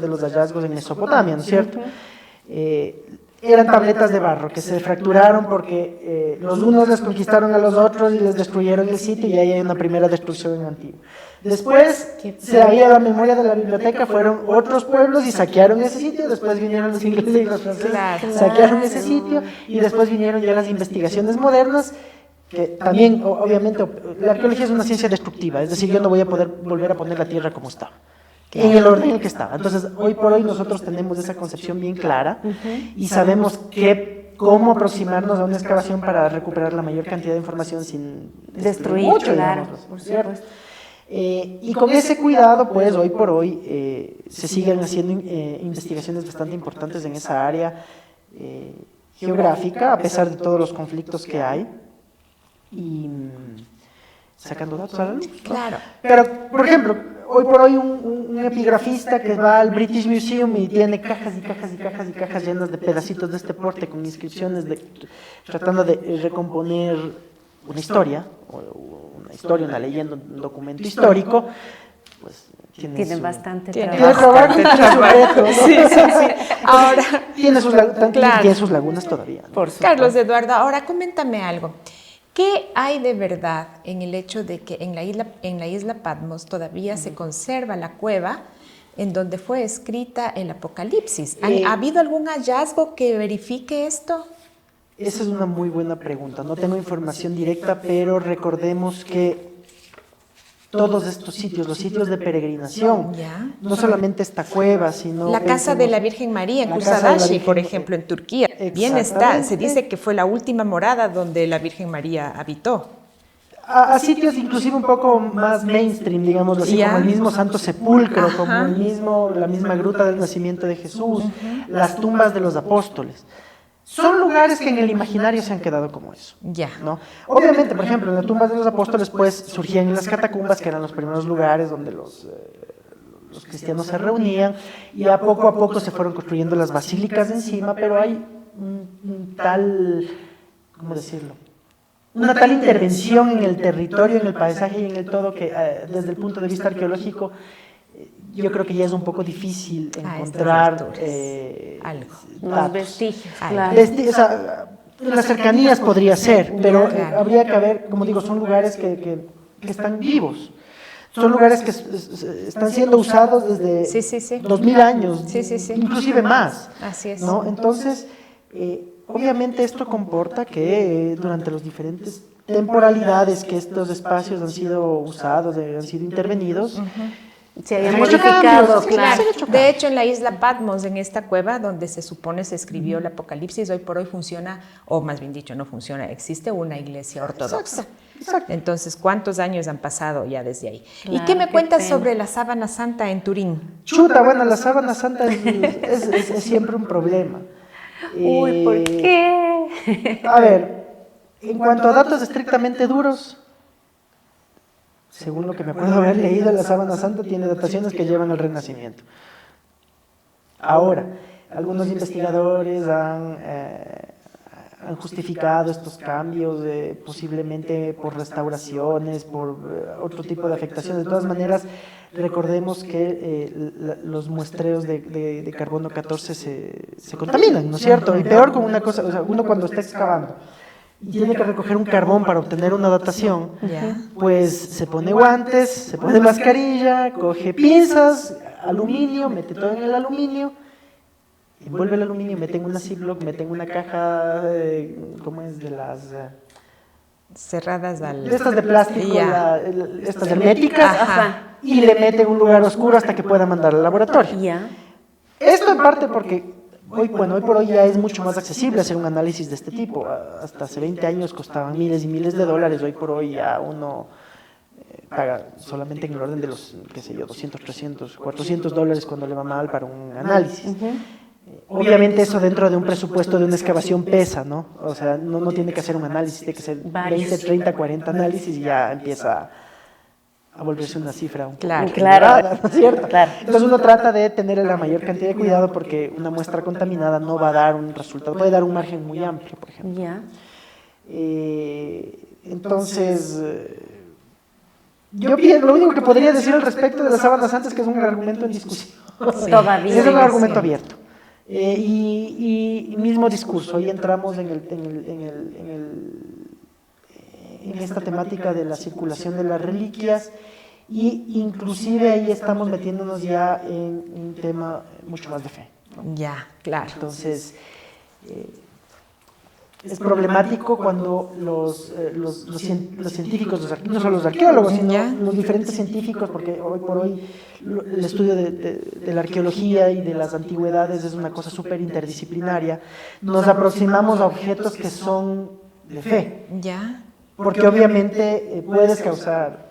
de los hallazgos en Mesopotamia, ¿no es cierto? Eran tabletas de barro que se fracturaron porque los unos les conquistaron a los otros y les destruyeron el sitio, y ahí hay una primera destrucción en Antiguo. Después se había la memoria de la biblioteca, fueron otros pueblos y saquearon ese sitio, después vinieron los ingleses y los franceses, saquearon ese sitio, y después vinieron ya las investigaciones modernas, que también, obviamente, la arqueología es una ciencia destructiva, es decir, yo no voy a poder volver a poner la tierra como estaba, en el orden en el que estaba. Entonces, hoy por hoy nosotros tenemos esa concepción bien clara y sabemos cómo aproximarnos a una excavación para recuperar la mayor cantidad de información sin destruir mucho, claro, digamos, por ¿cierto? supuesto. Y con ese cuidado, pues, hoy por hoy se siguen haciendo investigaciones bastante importantes en esa área geográfica, a pesar de todos los conflictos que hay, y sacando datos a la luz, ¿no? Claro. Pero, por ejemplo, hoy por hoy un epigrafista que va al British Museum y tiene cajas y cajas y cajas y cajas llenas de pedacitos de este porte con inscripciones tratando de recomponer una historia, una leyenda, un documento histórico, pues Tienen bastante trabajo. Tiene su reto, ¿no? Sí. Ahora, tiene sus lagunas todavía, ¿no? Por supuesto. Carlos Eduardo, ahora coméntame algo. ¿Qué hay de verdad en el hecho de que en la isla Patmos todavía se conserva la cueva en donde fue escrita el Apocalipsis? ¿Ha habido algún hallazgo que verifique esto? Esa es una muy buena pregunta. No tengo información directa, pero recordemos que todos estos sitios, los sitios de peregrinación, no solamente esta cueva, sino... La casa de la Virgen María en Kursadashi, por ejemplo, en Turquía. Bien está, se dice que fue la última morada donde la Virgen María habitó. a sitios inclusive un poco más mainstream, digamos así, Ya. como el mismo Santo Sepulcro, Ajá. como la misma gruta del nacimiento de Jesús, las tumbas de los apóstoles. Son lugares que en el imaginario se han quedado como eso. Ya. ¿No? Obviamente, por ejemplo, en las tumbas de los apóstoles pues surgían las catacumbas, que eran los primeros lugares donde los cristianos se reunían, y a poco se fueron construyendo las basílicas encima, pero hay un tal, ¿cómo decirlo? Una tal intervención en el territorio, en el paisaje y en el todo, que desde el punto de vista arqueológico yo creo que ya es un poco difícil encontrar algo. Los datos. vestigios, Algo. claro. O sea, en las cercanías podría ser, pero Claro. habría que ver, como digo, son lugares que están vivos. Son lugares que están siendo usados desde Sí. 2000 años, Sí. inclusive más. Así es. ¿No? Entonces, obviamente esto comporta que durante las diferentes temporalidades que estos espacios han sido usados, han sido intervenidos, Se había Han hecho modificado, cambios, claro. De hecho, en la isla Patmos, en esta cueva donde se supone se escribió el Apocalipsis, hoy por hoy funciona, o más bien dicho, no funciona, existe una iglesia ortodoxa. Exacto. Entonces, ¿cuántos años han pasado ya desde ahí? ¿Y Claro, qué me qué cuentas pena. sobre la sábana santa en Turín? Chuta, bueno, la sábana santa es siempre un problema. Uy, ¿por qué? A ver, en cuanto a datos estrictamente duros, según lo que me acuerdo haber leído, la sábana santa tiene dataciones que llevan al Renacimiento. Ahora, algunos investigadores han justificado estos cambios posiblemente por restauraciones, por otro tipo de afectaciones. De todas maneras, recordemos que los muestreos de carbono 14 se contaminan, ¿no es cierto? Y peor con una cosa, o sea, uno cuando está excavando y tiene que recoger un carbón para obtener una datación, Ya. pues se pone guantes, se pone mascarilla, coge pinzas, aluminio, mete todo en el aluminio, envuelve el aluminio, mete en una Ziploc, mete en una caja, ¿cómo es? De las... Cerradas al... de estas de plástico, Ya. estas herméticas, Ajá. y le mete en un lugar oscuro hasta que pueda mandar al laboratorio. Ya. Esto en parte porque hoy por hoy ya es mucho más accesible hacer un análisis de este tipo. Hasta hace 20 años costaban miles y miles de dólares, hoy por hoy ya uno paga solamente en el orden de los, qué sé yo, 200, 300, 400 dólares cuando le va mal para un análisis. Obviamente eso dentro de un presupuesto de una excavación pesa, ¿no? O sea, no tiene que hacer un análisis, tiene que ser Varios. 20, 30, 40 análisis y ya empieza a volverse una cifra un poco Claro. elevada, ¿no es cierto? Claro. Entonces uno trata de tener la mayor cantidad de cuidado porque una muestra contaminada no va a dar un resultado, puede dar un margen muy amplio, por ejemplo. Ya. Entonces, yo lo único que podría decir al respecto de las sábanas santas es que es un argumento en discusión. Todavía. Es un Sí, argumento sí. abierto. Y mismo discurso, ahí entramos en esta temática de la circulación de las reliquias, y inclusive ahí estamos metiéndonos ya en un tema mucho más de fe. Ya, claro. Entonces, es problemático cuando los científicos, no solo los arqueólogos, sino Ya. los diferentes científicos, porque hoy por hoy el estudio de la arqueología y de las antigüedades es una cosa súper interdisciplinaria, nos aproximamos a objetos que son de fe, Ya. porque obviamente puedes causar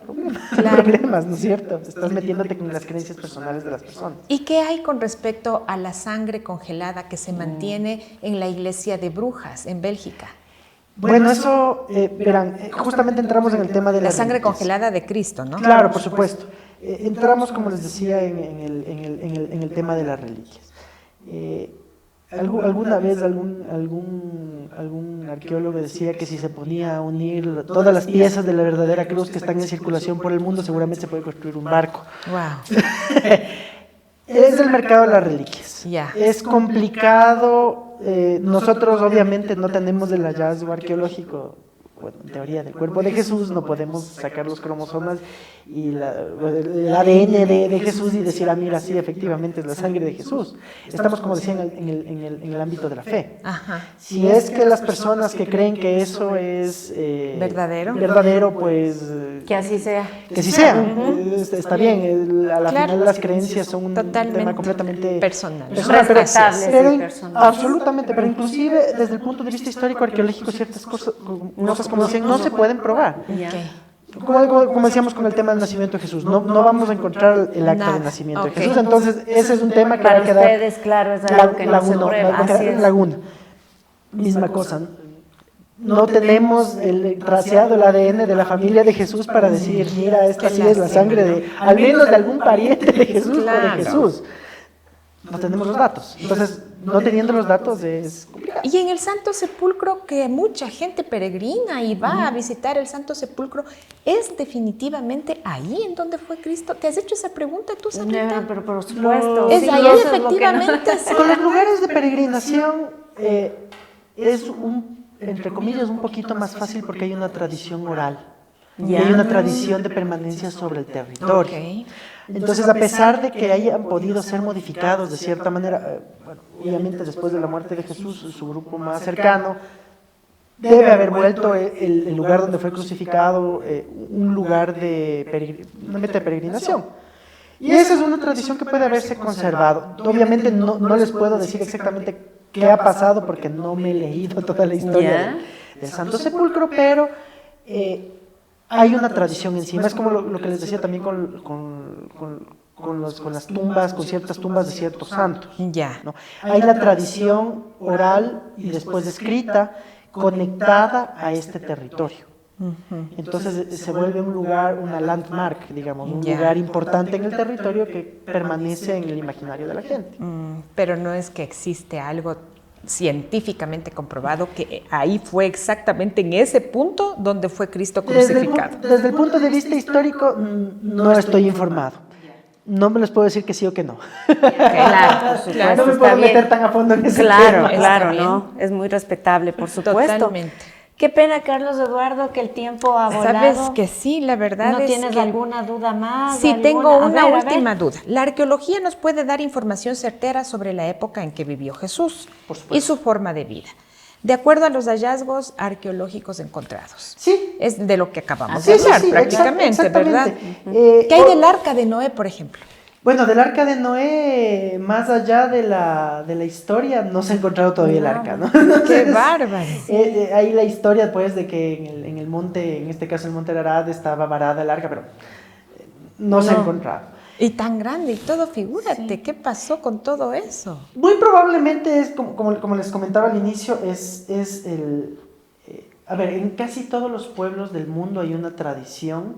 problemas, ¿no es cierto? Estás metiéndote con las creencias personales de las personas. ¿Y qué hay con respecto a la sangre congelada que se mantiene en la iglesia de Brujas, en Bélgica? Bueno, eso, verán, justamente entramos en el tema de La las sangre reliquias. congelada de Cristo, ¿no? Claro, por supuesto. Entramos, como les decía, en el tema de las reliquias. Alguna vez algún arqueólogo decía que si se ponía a unir todas las piezas de la verdadera cruz que están en circulación por el mundo, seguramente se puede construir un barco. Wow. Es el mercado de las reliquias. Ya. Es complicado. Nosotros obviamente no tenemos el hallazgo arqueológico, bueno, en teoría, del cuerpo de Jesús, no podemos sacar los cromosomas y el ADN de Jesús y decir, mira, sí, efectivamente es la sangre de Jesús. Estamos, como decía, en el ámbito de la fe. Ajá. Si es que las personas que creen que eso es ¿Verdadero? pues Que así sea. que sí sea. Está bien, a la Claro. final las creencias son un Totalmente tema completamente personal. Respetables y pero personales. absolutamente, pero inclusive desde el punto de vista histórico arqueológico ciertas cosas como decían, no se pueden probar. Ya. Ok. como decíamos con el tema del nacimiento de Jesús, no vamos a encontrar el acta Nada. de nacimiento Ok. de Jesús, entonces ese es un tema que va Para a quedar ustedes, claro, es algo que no se prueba. va a quedar Así es. laguna. Misma cosa, no tenemos el traseado, el ADN de la familia de Jesús para decir, mira, esta sí es la sangre de, al menos de algún pariente de Jesús o de Claro. Jesús. No tenemos los datos. Entonces, no teniendo los datos es complicado. Y en el Santo Sepulcro, que mucha gente peregrina y va a visitar el Santo Sepulcro, ¿es definitivamente ahí en donde fue Cristo? ¿Te has hecho esa pregunta tú, Sabrina? Pero por supuesto. Es sí, ahí, eso es lo que no- efectivamente. Sí. Con los lugares de peregrinación es entre comillas, un poquito más fácil porque hay una tradición oral. Y Ya. hay una tradición de permanencia sobre el territorio. Ok. Entonces, a pesar de que hayan podido ser modificados de cierta manera, bueno, obviamente después de la muerte de Jesús, su grupo más cercano debe haber vuelto el lugar donde fue crucificado, un lugar una meta de peregrinación. Y esa es una tradición que puede haberse conservado. Obviamente no les puedo decir exactamente qué ha pasado porque no me he leído toda la historia Ya. del Santo Sepulcro, pero hay una tradición encima. Es como lo que les decía también con las tumbas, con ciertas tumbas de ciertos santos. Ya. ¿no? Hay la tradición oral y después escrita conectada a este territorio. Entonces se vuelve un lugar, una landmark, digamos, un Ya. lugar importante en el territorio que permanece en el imaginario de la gente. Pero no es que existe algo científicamente comprobado que ahí fue exactamente en ese punto donde fue Cristo crucificado. Desde el punto de vista histórico, no estoy informado. No me les puedo decir que sí o que no. Claro, por supuesto, No me está puedo bien. meter tan a fondo en ese Claro, tema. claro, bien. ¿no? Es muy respetable, por supuesto. Totalmente. Qué pena, Carlos Eduardo, que el tiempo ha volado. Sabes que sí, la verdad ¿No es tienes que alguna duda más? Sí, ¿Alguna? tengo A una ver, a ver. última duda. La arqueología nos puede dar información certera sobre la época en que vivió Jesús Por supuesto. y su forma de vida, de acuerdo a los hallazgos arqueológicos encontrados. Sí. Es de lo que acabamos Sí, de sí, hablar sí, prácticamente, exactamente. ¿verdad? Eh, ¿Qué hay o- del arca de Noé, por ejemplo? Bueno, del arca de Noé, más allá de la historia, no se ha encontrado todavía el arca, ¿no? ¡Qué bárbaro! Hay la historia, pues, de que en el monte, en este caso el monte Ararat, estaba varada el arca, pero no se ha encontrado. Y tan grande y todo, figúrate, ¿qué pasó con todo eso? Muy probablemente es, como les comentaba al inicio, es el... a ver, en casi todos los pueblos del mundo hay una tradición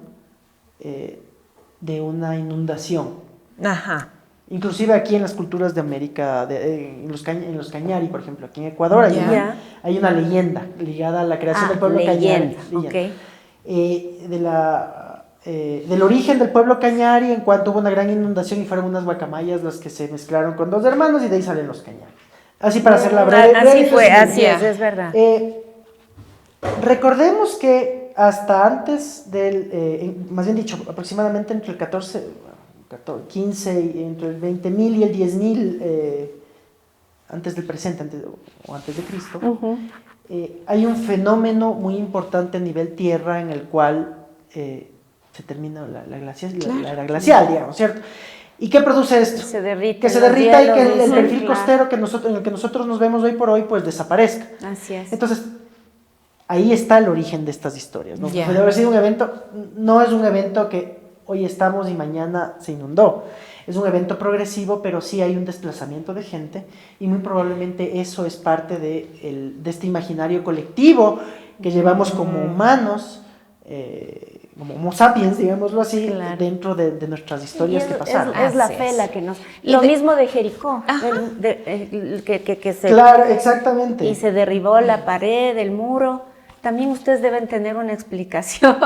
de una inundación. Ajá. Inclusive aquí en las culturas de América, en los Cañari, por ejemplo, aquí en Ecuador hay, Ya. hay una leyenda ligada a la creación del pueblo leyenda, Cañari. ok. Del origen del pueblo Cañari, en cuanto hubo una gran inundación y fueron unas guacamayas las que se mezclaron con dos hermanos y de ahí salen los Cañari. Así para hacerla breve. Así breve y fue, resumida. así es verdad. Recordemos que hasta antes más bien dicho, aproximadamente entre el 15 y entre el 20.000 y el 10.000 antes del presente o antes de Cristo, hay un fenómeno muy importante a nivel tierra en el cual se termina la era glacial, digamos, ¿cierto? ¿Y qué produce esto? Se derrite. Que se los derrita y que hielos, el sí, perfil claro. costero en el que nosotros nos vemos hoy por hoy, pues desaparezca. Así es. Entonces, ahí está el origen de estas historias, ¿no? Ya. Puede haber sido un evento, no es un evento que hoy estamos y mañana se inundó. Es un evento progresivo, pero sí hay un desplazamiento de gente y muy probablemente eso es parte de este imaginario colectivo que llevamos como humanos, como Homo sapiens, digámoslo así, Claro. dentro de nuestras historias Y que pasaron. es la Así fe es. la que nos... Y Lo de- mismo de Jericó, Ajá. que se... Claro, exactamente. Y se derribó la pared, el muro. También ustedes deben tener una explicación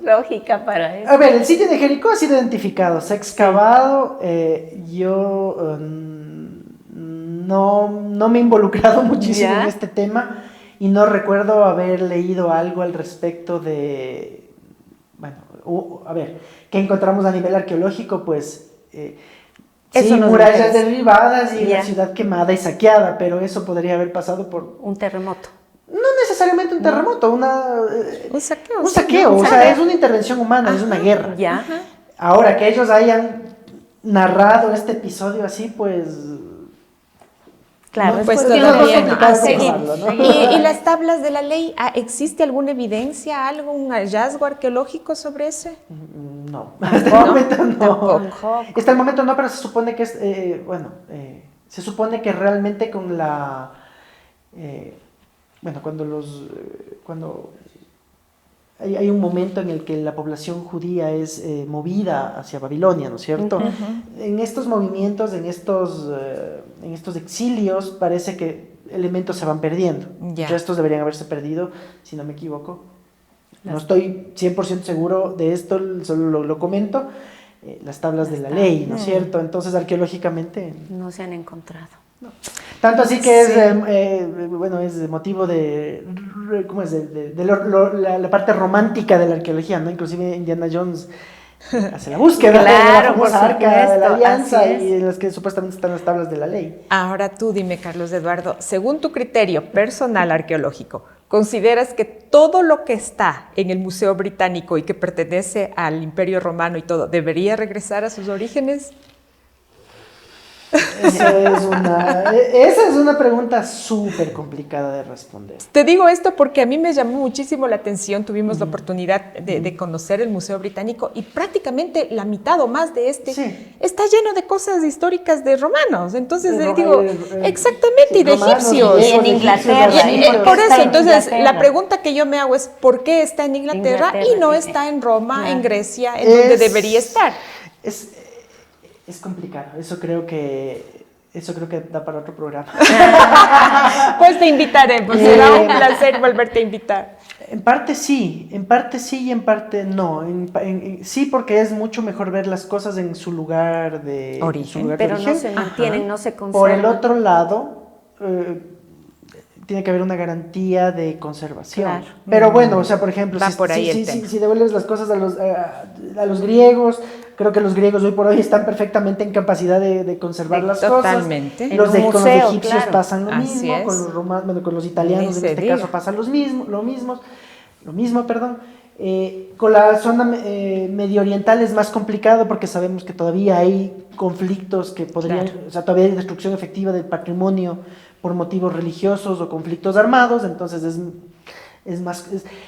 lógica para eso. A ver, el sitio de Jericó ha sido identificado, se ha excavado, yo no me he involucrado muchísimo ¿Ya? en este tema y no recuerdo haber leído algo al respecto de, bueno, a ver, ¿qué encontramos a nivel arqueológico? Pues Eso sí, nos murallas interesa. derribadas y Ya. la ciudad quemada y saqueada, pero eso podría haber pasado por, Un terremoto. no necesariamente un terremoto, Un saqueo. un sí, saqueo, ¿no? o sea, es una intervención humana, es una guerra. Ya. Ahora, que ellos hayan narrado este episodio así, pues Claro, ¿no? es Pues cuestión todavía de complicado seguir. comprobarlo, ¿no? ¿Y las tablas de la ley? ¿Existe alguna evidencia, algún hallazgo arqueológico sobre ese? No, hasta el momento no. Tampoco. Hasta el momento no, pero se supone que es, se supone que realmente con la, cuando hay un momento en el que la población judía es movida hacia Babilonia, ¿no es cierto? En estos movimientos, en estos exilios, parece que elementos se van perdiendo. Ya. Restos deberían haberse perdido, si no me equivoco. No estoy 100% seguro de esto, solo lo comento. Las tablas de la ley, ¿no es cierto? Entonces, arqueológicamente... No se han encontrado. Tanto así que Sí. es motivo de, ¿cómo es? La parte romántica de la arqueología, ¿no? Inclusive Indiana Jones hace la búsqueda de la Claro, por famosa arca de la supuesto, alianza así es. y en las que supuestamente están las tablas de la ley. Ahora tú dime, Carlos Eduardo, según tu criterio personal arqueológico, ¿consideras que todo lo que está en el Museo Británico y que pertenece al Imperio Romano y todo, debería regresar a sus orígenes? Esa es una pregunta súper complicada de responder. Te digo esto porque a mí me llamó muchísimo la atención, tuvimos la oportunidad de conocer el Museo Británico y prácticamente la mitad o más de Sí. está lleno de cosas históricas de romanos, entonces De digo, exactamente, sí, y de romanos, egipcios. griegos, Y en Inglaterra, egipcios, Y, ¿sí? Porque por está eso, en entonces, Inglaterra. la pregunta que yo me hago es, ¿por qué está en Inglaterra y no Inglaterra, está en Roma, claro. en Grecia, en donde debería estar? Es complicado, eso creo que da para otro programa. Pues te invitaremos, será un placer volverte a invitar. En parte sí y en parte no. Sí, porque es mucho mejor ver las cosas en su lugar de Origen. Pero no origen. se mantienen, no se Por conservan. el otro lado, tiene que haber una garantía de conservación. Claro. Pero bueno, o sea, por ejemplo, Va por ahí el tema. si devuelves las cosas a los griegos, creo que los griegos hoy por hoy están perfectamente en capacidad de conservar las Totalmente. cosas. En Con un los museo, egipcios claro. pasan lo Así mismo, es. con los romanos, bueno, con los italianos Ni en se este diga. caso pasa lo mismo, perdón. Con la zona medio oriental es más complicado porque sabemos que todavía hay conflictos que podrían, Claro. o sea, todavía hay destrucción efectiva del patrimonio por motivos religiosos o conflictos armados, entonces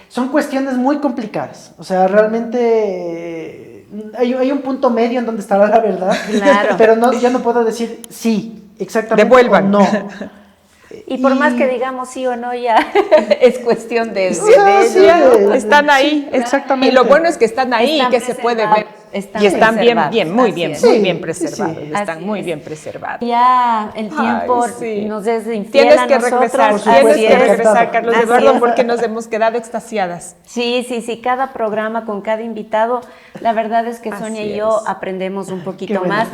son cuestiones muy complicadas. O sea, realmente hay un punto medio en donde estará la verdad, Claro. pero yo no puedo decir sí, exactamente Devuelvan. o no. Y por más que digamos sí o no, ya es cuestión de Sí, sí, ello. Están ahí. sí, exactamente. Y lo bueno es que están ahí Están y que se puede ver. preservados, Y están bien, preservados, muy así bien, es. muy Sí, bien sí, preservados. sí. Están Así muy es. bien preservados. Ya el tiempo Ay, sí. nos es infiel Tienes a que nosotros. regresar, Por tienes supuesto, que encantado. regresar, Carlos Así Eduardo, es. porque nos hemos quedado extasiadas. Sí, cada programa con cada invitado, la verdad es que Así Sonia y yo es. aprendemos un poquito bueno. más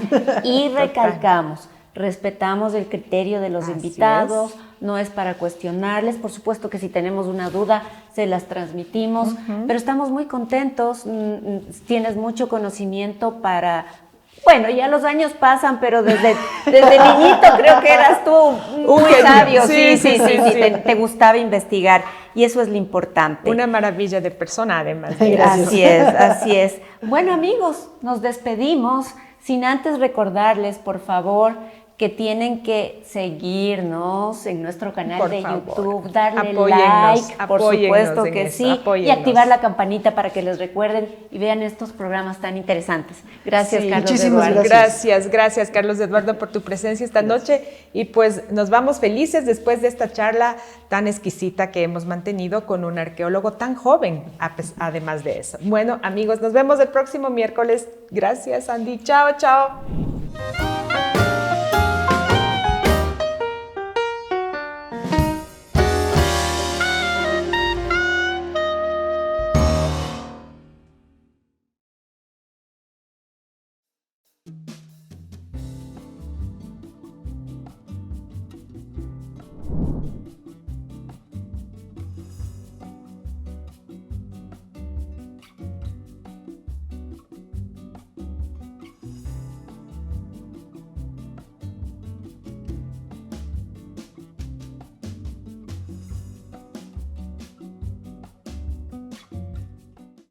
y recalcamos, respetamos el criterio de los Así invitados, no es para cuestionarles, por supuesto que si tenemos una duda se las transmitimos, pero estamos muy contentos, tienes mucho conocimiento para... Bueno, ya los años pasan, pero desde niñito creo que eras tú muy genio. sabio, Sí, sí, te gustaba investigar y eso es lo importante. Una maravilla de persona, además. Gracias. Así es. Bueno, amigos, nos despedimos sin antes recordarles, por favor, que tienen que seguirnos en nuestro canal Por de favor. YouTube, darle Apóyennos, like, por apóyennos supuesto en que eso, sí, y apóyennos. activar la campanita para que les recuerden y vean estos programas tan interesantes. Gracias, Sí, Carlos muchísimas Eduardo. Gracias, Carlos Eduardo, por tu presencia esta noche. Y pues nos vamos felices después de esta charla tan exquisita que hemos mantenido con un arqueólogo tan joven, además de eso. Bueno, amigos, nos vemos el próximo miércoles. Gracias, Andy. Chao, chao.